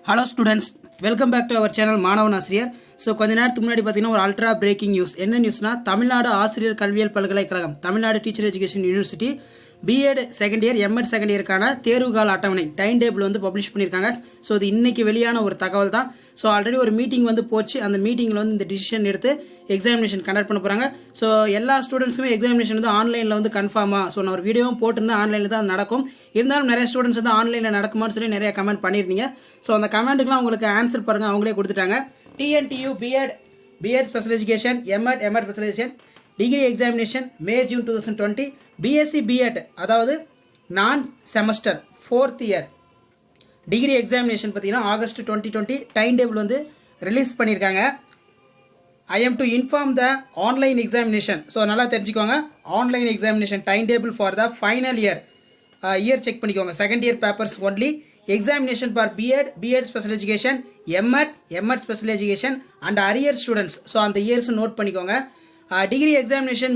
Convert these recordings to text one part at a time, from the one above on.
Hello students, welcome back to our channel மாணவன் ஆசிரியர். So கொஞ்ச நேரத்துக்கு முன்னாடி பார்த்தீங்கன்னா ஒரு அல்ட்ரா பிரேக்கிங் நியூஸ். என்ன நியூஸ்னா, தமிழ்நாடு ஆசிரியர் கல்வியியல் பல்கலைக்கழகம், Tamil Nadu teacher education university BEd second year MEd second இயருக்கான தேர்வுகால அட்டவணை டைம் டேபிள் வந்து பப்ளிஷ் பண்ணியிருக்காங்க. ஸோ இது இன்னைக்கு வெளியான ஒரு தகவல் தான். ஸோ ஆல்ரெடி ஒரு மீட்டிங் வந்து போச்சு. அந்த மீட்டிங்கில் வந்து இந்த டிசிஷன் எடுத்து எக்ஸாமினேஷன் கண்டக்ட் பண்ண போகிறாங்க. ஸோ எல்லா ஸ்டூடெண்ட்ஸுமே எக்ஸாமினேஷன் வந்து ஆன்லைனில் வந்து கன்ஃபார்மாக, ஸோ நான் ஒரு வீடியோவும் போட்டிருந்தேன், ஆன்லைனில் தான் நடக்கும். இருந்தாலும் நிறைய ஸ்டூடெண்ட்ஸ் வந்து ஆன்லைனில் நடக்குமான்னு சொல்லி நிறைய கமெண்ட் பண்ணியிருந்தீங்க. ஸோ அந்த கமெண்ட்டுக்குலாம் உங்களுக்கு ஆன்சர் பாருங்கள், அவங்களே கொடுத்துட்டாங்க. TNTU BEd special education, MEd special education degree examination May June 2020. BSc BEd அதாவது நான் semester 4th year degree examination பார்த்தீங்கன்னா ஆகஸ்ட் 2020 டைம் டேபிள் வந்து ரிலீஸ் பண்ணியிருக்காங்க. I am to inform the online examination. So நல்லா தெரிஞ்சுக்கோங்க, online examination time table for the final year check பண்ணிக்கோங்க. Second year papers only. Examination for B.Ed Special Education, M.Ed Special Education and arrear students. So அந்த years note பண்ணிக்கோங்க. Degree examination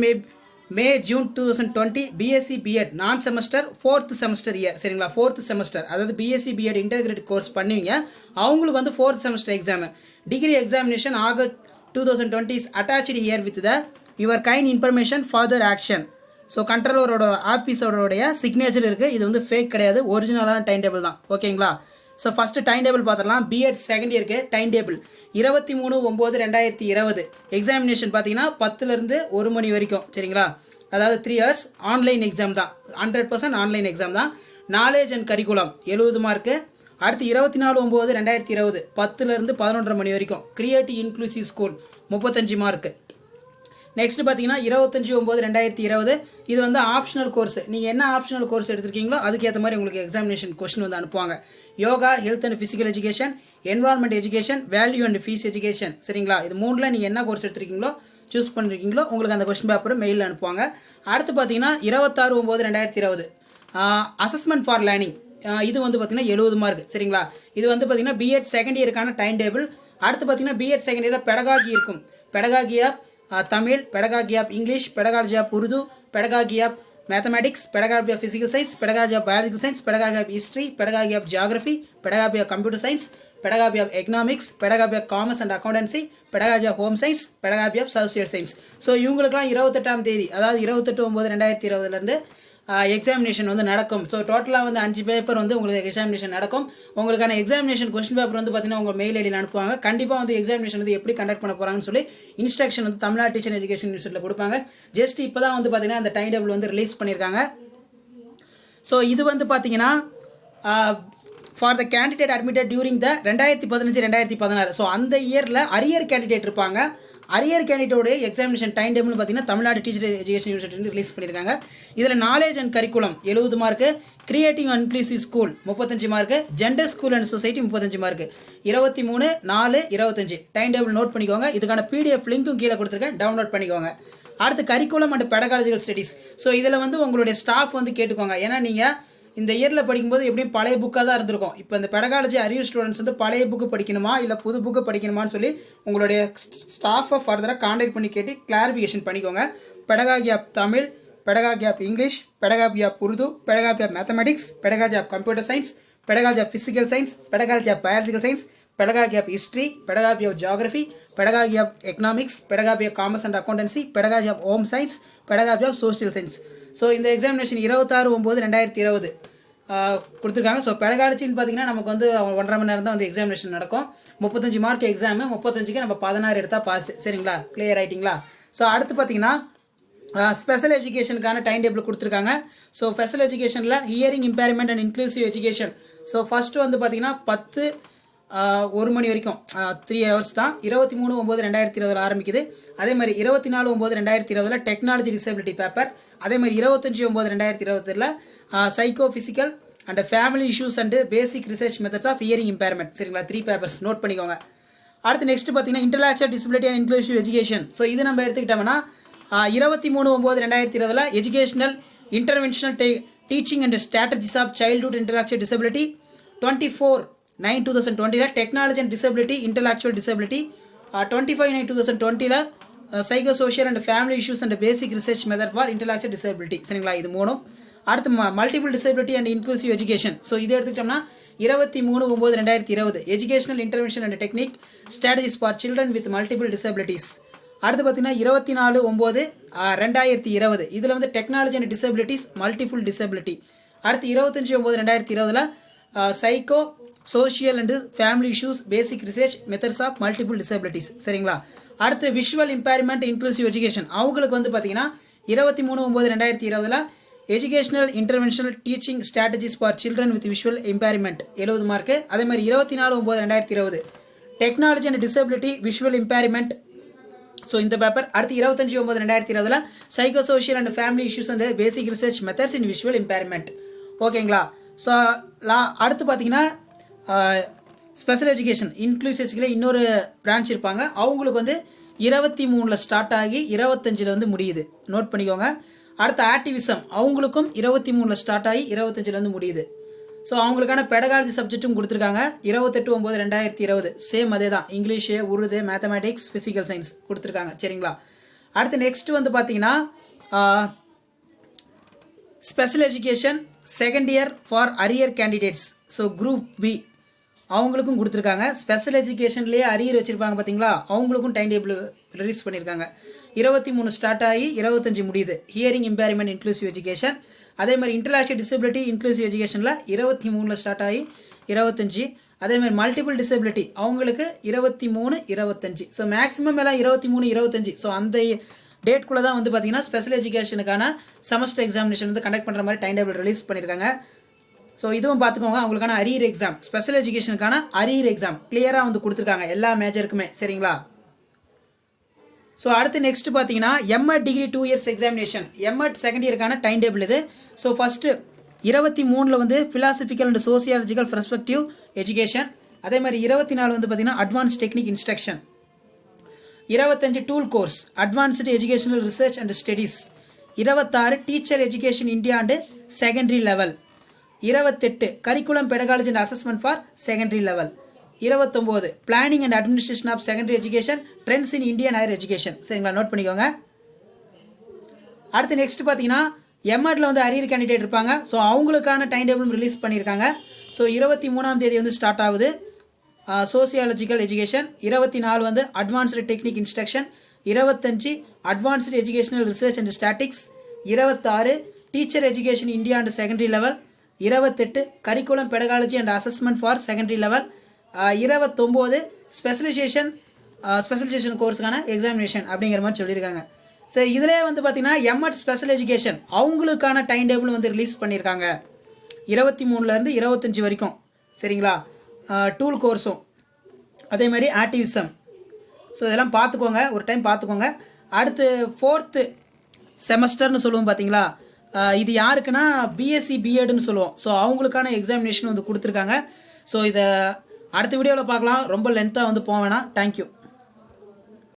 May June 2020. BSc B.Ed non semester 4th semester year. சரிங்களா, 4th semester அதாவது BSc B.Ed integrated course பண்ணுவீங்க, அவங்களுக்கு வந்து 4th semester exam. Degree examination August 2020 is attached here with the your kind information further action. So கண்ட்ரோலரோட ஆஃபீஸரோடைய signature இருக்குது. இது வந்து ஃபேக் கிடையாது, ஒரிஜினலான டைம் டேபிள் தான். ஓகேங்களா. ஸோ ஃபஸ்ட்டு டைம் டேபிள் பார்த்துடலாம். பிஎட் செகண்ட் இயருக்கு டைம் டேபிள் 23/9/2020. எக்ஸாமினேஷன் பார்த்தீங்கன்னா 10லேருந்து 1 மணி வரைக்கும். சரிங்களா, அதாவது 3 hours ஆன்லைன் எக்ஸாம் தான், 100% ஆன்லைன் எக்ஸாம் தான். Knowledge and curriculum 70 mark. அடுத்து 24/9/2020 10லேருந்து 11:30 மணி வரைக்கும். Creative inclusive school 35 mark. Next பார்த்தீங்கன்னா 25/9/2020 இது வந்து ஆப்ஷனல் கோர்ஸ். நீங்கள் என்ன ஆப்ஷனல் கோர்ஸ் எடுத்திருக்கீங்களோ அதுக்கேற்ற மாதிரி உங்களுக்கு எக்ஸாமினேஷன் கொஸ்டின் வந்து அனுப்புவாங்க. Yoga, health and physical education, environment education, value and fees education. சரிங்களா, இது மூணில் நீங்கள் என்ன கோர்ஸ் எடுத்திருக்கீங்களோ சூஸ் பண்ணிருக்கீங்களோ உங்களுக்கு அந்த கொஸ்டின் பேப்பர் மெயிலில் அனுப்புவாங்க. அடுத்து பார்த்தீங்கன்னா 26/9/2020 அசஸ்மெண்ட் ஃபார் லேர்னிங். இது வந்து பார்த்தீங்கன்னா 70 மார்க். சரிங்களா, இது வந்து பார்த்தீங்கன்னா பிஎட் செகண்ட் இயருக்கான டைம் டேபிள். அடுத்து பார்த்தீங்கன்னா பிஎட் செகண்ட் இயரில் பெடகாகி இருக்கும். Pedagogy of Tamil, pedagogy of English, pedagogy of Urdu, pedagogy of mathematics, pedagogy of physical science, pedagogy of biological science, pedagogy of history, pedagogy of geography, pedagogy of computer science, pedagogy of economics, pedagogy of commerce and accountancy, pedagogy of home science, pedagogy of social science. So இவங்களுக்குலாம் 28ஆம் தேதி, அதாவது 28/9/2020 examination வந்து நடக்கும். So டோட்டலாக வந்து 5 paper வந்து உங்களுக்கு examination நடக்கும். உங்களுக்கான எக்ஸாமினேஷன் கொஸ்டின் பேப்பர் வந்து பார்த்தீங்கன்னா உங்கள் மெயில் ஐடியில் அனுப்புவாங்க. கண்டிப்பாக வந்து எக்ஸாமினேஷன் வந்து எப்படி கண்டக்ட் பண்ண போகிறாங்கன்னு சொல்லி இன்ஸ்ட்ரக்ஷன் வந்து தமிழ்நாடு டீச்சர் எஜுகேஷன் யூனிவர்சிட்டியில் கொடுப்பாங்க. ஜஸ்ட் இப்போ தான் வந்து பார்த்தீங்கன்னா அந்த டைம் டேபிள் வந்து ரிலீஸ் பண்ணியிருக்காங்க. ஸோ இது வந்து பார்த்தீங்கன்னா for the candidate admitted during the 2015-2016. ஸோ அந்த இயரில் அரியர் கேண்டிடேட் இருப்பாங்க. அரியர் கேண்டிடேட்டோடைய எக்ஸாமினேஷன் டைம் டேபிள்னு பார்த்தீங்கன்னா தமிழ்நாடு டீச்சர் எஜுகேஷன் யூனிவர்சிட்டி வந்து ரிலீஸ் பண்ணியிருக்காங்க. இதில் knowledge and curriculum 70 mark, creative and inclusive school 35 mark, gender school and society 35 mark. 23/4/25 time table note பண்ணிக்கோங்க. இதுக்கான பிடிஎஃப் லிங்க்கும் கீழே கொடுத்துருக்கேன், டவுன்லோட் பண்ணிக்கோங்க. அடுத்து curriculum and pedagogical studies. So இதில் வந்து உங்களுடைய ஸ்டாஃப் வந்து கேட்டுக்கோங்க. ஏன்னா நீங்கள் இந்த இயரில் படிக்கும்போது எப்படியும் பழைய புக்காக தான் இருந்திருக்கும். இப்போ இந்த பெடகாலஜி அரியர் ஸ்டூடெண்ட்ஸ் வந்து பழைய புக்கு படிக்கணுமா இல்லை புது புக்கு படிக்கணுமான்னு சொல்லி உங்களுடைய ஸ்டாஃபை ஃபர்தராக கான்டாக்ட் பண்ணி கேட்டு கிளாரிஃபிகேஷன் பண்ணிக்கோங்க. Pedagogy of Tamil, pedagogy of English, pedagogy of Urdu, pedagogy of mathematics, pedagogy of computer science, pedagogy of physical science, pedagogy of biological science, pedagogy of history, pedagogy of geography, pedagogy of economics, pedagogy of commerce and accountancy, pedagogy of home science, pedagogy of social science. So இந்த examination 26/9/2020 கொடுத்துருக்காங்க. So பெடகாலஜின்னு பார்த்தீங்கன்னா நமக்கு வந்து 1.5 மணி நேரம் தான் வந்து examination நடக்கும். 35 mark exam, 35க்கு நம்ம 16 எடுத்தால் பாஸ். சரிங்களா, கிளியர் ஆகிட்டிங்களா. ஸோ அடுத்து பார்த்தீங்கன்னா ஸ்பெஷல் எஜுகேஷனுக்கான டைம் டேபிள் கொடுத்துருக்காங்க. ஸோ ஸ்பெஷல் எஜுகேஷனில் hearing impairment and inclusive education. So first வந்து பார்த்தீங்கன்னா 10 மணி வரைக்கும் 3 hours தான். 23/9/2020 ஆரம்பிக்குது. அதே மாதிரி 24/9/2020 டெக்னாலஜி டிசபிலிட்டி பேப்பர். அதே மாதிரி 25/9/2020 psycho physical and family issues and basic research methods of hearing impairment. சரிங்களா, 3 பேப்பர்ஸ் நோட் பண்ணிக்கோங்க. அடுத்து நெக்ஸ்ட் பார்த்தீங்கன்னா intellectual disability and inclusive education. So இது நம்ம எடுத்துக்கிட்டோம்னா 23/9/2020 educational interventional teaching and strategies of childhood intellectual disability. 24/9/2020 technology and disability intellectual disability. 25/9/2020 psycho social and family issues and basic research method for intellectual disability. சரிங்களா, இது 3. அடுத்து multiple disability and inclusive education. So இது எடுத்துக்கிட்டோம்னா 23/9/2020 educational intervention and technique strategies for children with multiple disabilities. அடுத்து பார்த்தீங்கன்னா 24/9/2020 இதில் வந்து technology and disabilities multiple disability. அடுத்து 25/9/2020 psycho social and family issues basic research methods of multiple disabilities. சரிங்களா. அடுத்து visual impairment inclusive education அவங்களுக்கு வந்து பார்த்தீங்கன்னா 23/9/2020 educational interventional teaching strategies for children with visual impairment 70 mark. அதே மாதிரி 24/9/2020 technology and disability visual impairment. So இந்த paper. அடுத்து 25/9/2020 psycho social and family issues and basic research methods in visual impairment. ஓகேங்களா. So அடுத்து பார்த்தீங்கன்னா ஸ்பெஷல் எஜுகேஷன் இன்க்ளூசிவ் எஜுகேஷன் இன்னொரு branch இருப்பாங்க. அவங்களுக்கு வந்து 23 ஸ்டார்ட் ஆகி 25 வந்து முடியுது. நோட் பண்ணிக்கோங்க. அடுத்து ஆக்டிவிசம் அவங்களுக்கும் 23 ஸ்டார்ட் ஆகி 25 வந்து முடியுது. ஸோ அவங்களுக்கான பெடகாலஜி சப்ஜெக்ட்டும் கொடுத்துருக்காங்க 28/9/2020 சேம் அதே தான். English, Urdu, mathematics, physical science கொடுத்துருக்காங்க. சரிங்களா. அடுத்து நெக்ஸ்ட் வந்து பார்த்தீங்கன்னா special education second year for arrear candidates. So group B அவங்களுக்கும் கொடுத்துருக்காங்க. ஸ்பெஷல் எஜுகேஷன்லேயே அரியர் வச்சுருப்பாங்க பார்த்தீங்களா, அவங்களுக்கும் டைம் டேபிள் ரிலீஸ் பண்ணியிருக்காங்க. 23 ஸ்டார்ட் ஆகி 25 முடியுது. Hearing impairment inclusive education. அதே மாதிரி இன்டலெக்சுவல் டிசபிலிட்டி இன்க்ளூசிவ் எஜுகேஷனில் 23 ஸ்டார்ட் ஆகி 25. அதே மாதிரி மல்டிபிள் டிசபிலிட்டி அவங்களுக்கு 23, 25. ஸோ மேக்ஸிமம் எல்லாம் 23, 25. ஸோ அந்த டேட்குள்ளே தான் வந்து பார்த்தீங்கன்னா ஸ்பெஷல் எஜுகேஷனுக்கான செமஸ்டர் எக்ஸாமினேஷன் வந்து கண்டக்ட் பண்ணுற மாதிரி டைம் டேபிள் ரிலீஸ் பண்ணியிருக்காங்க. ஸோ இதுவும் பார்த்துக்கோங்க. அவங்களுக்கான அரியர் எக்ஸாம் ஸ்பெஷல் எஜுகேஷனுக்கான அரியர் எக்ஸாம் கிளியராக வந்து கொடுத்துருக்காங்க எல்லா மேஜருக்குமே. சரிங்களா. ஸோ அடுத்து நெக்ஸ்ட் பார்த்தீங்கன்னா MEd degree 2 years examination MEd second இயருக்கான டைம் டேபிள் இது. ஸோ ஃபஸ்ட்டு 23 வந்து philosophical and sociological perspective education. அதே மாதிரி 24 வந்து பார்த்தீங்கன்னா advance technique instruction. 25 tool course advanced educational research and studies. 26 teacher education India and secondary level. 28 curriculum pedagogy and assessment for secondary level. 29 planning and administration of secondary education trends in Indian higher education. சரிங்களா. Note பண்ணிக்கோங்க. அடுத்து next பார்த்தீங்கன்னா எம்எட்ல வந்து arrear candidate இருப்பாங்க. So அவங்களுக்கான time டேபிளும் release பண்ணியிருக்காங்க. ஸோ 23ஆம் தேதி வந்து ஸ்டார்ட் ஆகுது சோசியாலஜிக்கல் எஜுகேஷன். 24 வந்து advanced technique instruction. 25 advanced educational research and statics. 26 teacher education India and secondary level. 28 curriculum pedagogy and assessment for secondary level. 29 specialisation கோர்ஸுக்கான எக்ஸாமினேஷன் அப்படிங்கிற மாதிரி சொல்லியிருக்காங்க. சரி, இதிலே வந்து பார்த்தீங்கன்னா எம்எட் ஸ்பெஷல் எஜுகேஷன் அவங்களுக்கான டைம் டேபிள் வந்து ரிலீஸ் பண்ணியிருக்காங்க 23லேருந்து 25 வரைக்கும். சரிங்களா. டூல் கோர்ஸும் அதே மாதிரி ஆக்டிவிசம். ஸோ இதெல்லாம் பார்த்துக்கோங்க, ஒரு டைம் பார்த்துக்கோங்க. அடுத்து 4th செமஸ்டர்னு சொல்லுவோம் பார்த்தீங்களா, இது யாருக்குன்னா பிஎஸ்சி பிஎட்னு சொல்லுவோம். ஸோ அவங்களுக்கான எக்ஸாமினேஷன் வந்து கொடுத்துருக்காங்க. ஸோ இதை அடுத்த வீடியோவில் பார்க்கலாம். ரொம்ப லென்த்தாக வந்து போக வேணாம். தேங்க்யூ.